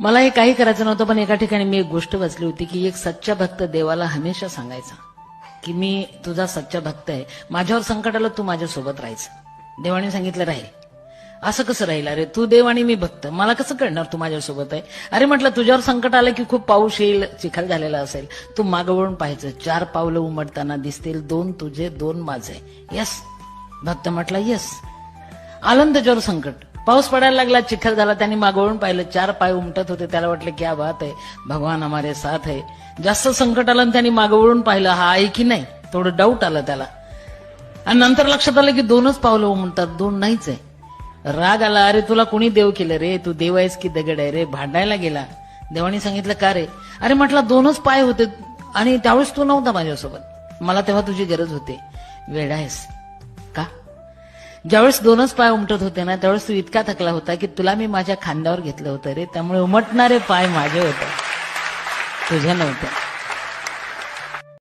मला हे काही करायचं नव्हतं, पण एका ठिकाणी मी एक गोष्ट वाचली होती की एक सच्चा भक्त देवाला हमेशा सांगायचा की मी तुझा सच्चा भक्त आहे, माझ्यावर संकट आलं तू माझ्यासोबत राहायचं. देवाने सांगितलं राहील. असं कसं राहील? अरे तू देव आणि मी भक्त, मला कसं कळणार तू माझ्यासोबत आहे? अरे म्हटलं तुझ्यावर संकट आलं की खूप पाऊस येईल, चिखल झालेला असेल, तू मागं वळून पाहायचं, 4 पावलं उमटताना दिसतील, 2 तुझे 2 माझे. यस. भक्त म्हटला यस. आलं त्याच्यावर संकट, पाऊस पडायला लागला, चिखल झाला, त्यांनी मागवळून पाहिलं, 4 पाय उमटत होते. त्याला वाटलं क्या बात आहे, भगवान हमारे साथ है. जास्त संकट आलं त्यांनी मागवळून पाहिलं, हा आहे की नाही, थोडं डाऊट आलं त्याला. आणि नंतर लक्षात आलं की 2च पावलं उमटतात, 2 नाहीच आहे. राग आला, अरे तुला कोणी देव केलं रे, तू देव आहेस की दगड आहे रे? भांडायला गेला. देवाने सांगितलं का रे? अरे म्हटलं 2च पाय होते आणि त्यावेळेस तू नव्हता माझ्यासोबत, मला तेव्हा तुझी गरज होती. वेडा आहेस का? ज्यावेळेस 2च पाय उमटत होते ना, त्यावेळेस तू इतका थकला होता की तुला मी माझ्या खांद्यावर घेतलं होतं रे, त्यामुळे उमटणारे पाय माझे होते, तुझे नव्हते.